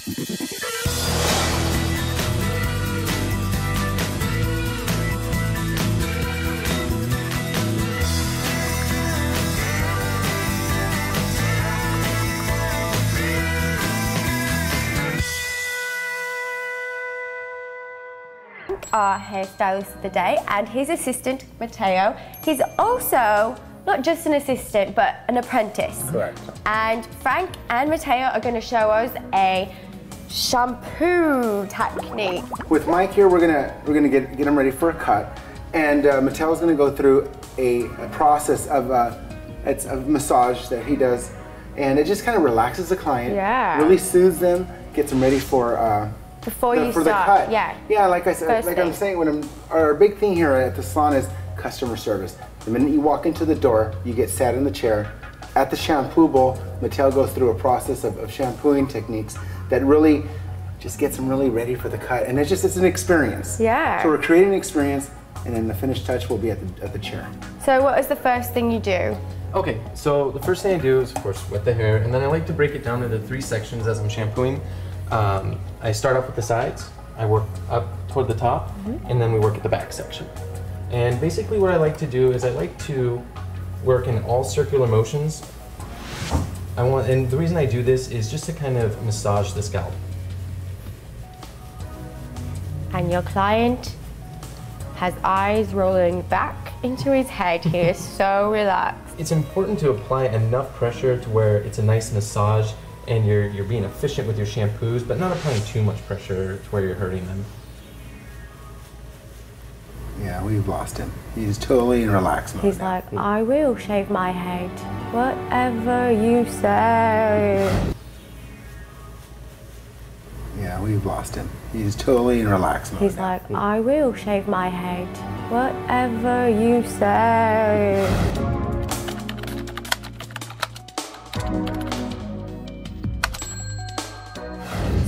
Our hairstylist of the day and his assistant, Matteo. He's also not just an assistant, but an apprentice. Correct. And Frank and Matteo are going to show us a shampoo technique. With Mike here, we're gonna get him ready for a cut, and Matteo's gonna go through a process of it's a massage that he does, and it just kind of relaxes the client. Yeah. Really soothes them, gets them ready for. Before you for start, the cut. yeah. Yeah, like I said, First like thing. I'm saying, our big thing here at the salon is customer service. The minute you walk into the door, you get sat in the chair. At the shampoo bowl, Matteo goes through a process of shampooing techniques that really just gets them really ready for the cut. And it's an experience. Yeah. So we're creating an experience, and then the finished touch will be at the chair. So what is the first thing you do? Okay, so the first thing I do is, of course, wet the hair, and then I like to break it down into 3 sections as I'm shampooing. I start off with the sides, I work up toward the top, and then we work at the back section. And basically what I like to do is I like to work in all circular motions. And the reason I do this is just to kind of massage the scalp. And your client has eyes rolling back into his head. He is so relaxed. It's important to apply enough pressure to where it's a nice massage and you're being efficient with your shampoos, but not applying too much pressure to where you're hurting them. Yeah, we've lost him. He's totally in relaxed mode. He's like, I will shave my head. Whatever you say. Yeah, we've lost him. He's totally in relaxed mode. He's like, I will shave my head. Whatever you say.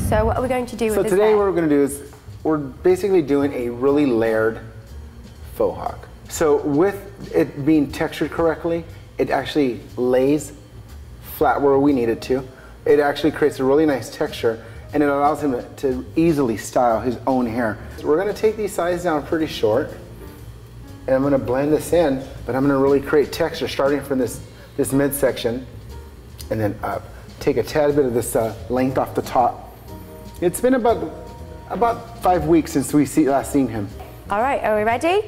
So what are we going to do with this So today hair? what we're going to do is we're basically doing a really layered faux hawk. So with it being textured correctly, it actually lays flat where we need it to. It actually creates a really nice texture, and it allows him to easily style his own hair. So we're going to take these sides down pretty short, and I'm going to blend this in, but I'm going to really create texture starting from this midsection and then up. Take a tad bit of this length off the top. It's been about 5 weeks since we last seen him. All right, are we ready?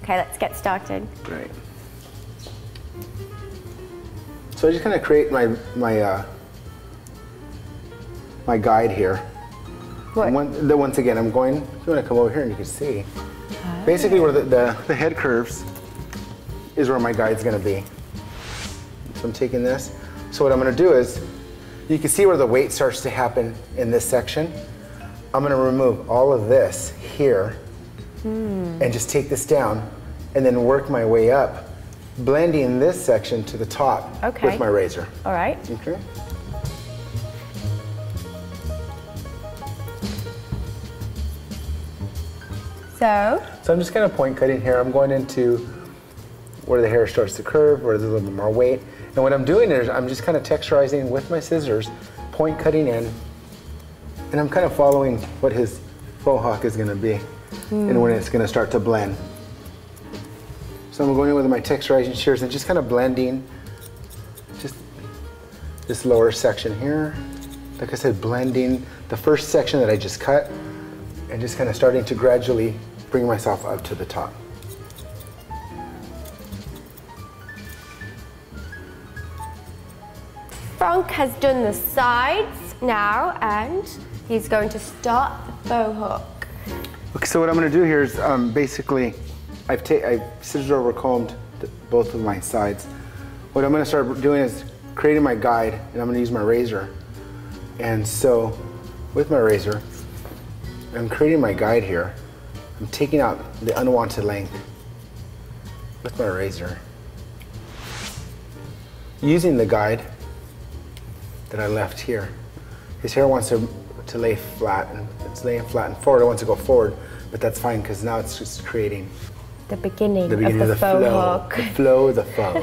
Okay, let's get started. Great. So I just kind of create my guide here. What? Once again, I'm going. If you want to come over here and you can see, basically where the head curves is where my guide's going to be. So I'm taking this. So what I'm going to do is, you can see where the weight starts to happen in this section. I'm going to remove all of this here and just take this down and then work my way up, blending this section to the top with my razor. All right. Okay. So I'm just kind of point cutting here. I'm going into where the hair starts to curve, where there's a little bit more weight. And what I'm doing is I'm just kind of texturizing with my scissors, point cutting in, and I'm kind of following what his faux hawk is going to be and when it's going to start to blend. So I'm going in with my texturizing shears and just kind of blending just this lower section here. Like I said, blending the first section that I just cut and just kind of starting to gradually bring myself up to the top. Frank has done the sides now, and he's going to start the faux hawk. Okay, so what I'm going to do here is basically, I've scissors over combed both of my sides. What I'm going to start doing is creating my guide, and I'm going to use my razor. And so with my razor, I'm creating my guide here. I'm taking out the unwanted length with my razor, using the guide that I left here. His hair wants to lay flat, and it's laying flat and forward. I want to go forward, but that's fine because now it's just creating The beginning of the faux flow, hawk. the flow of the faux.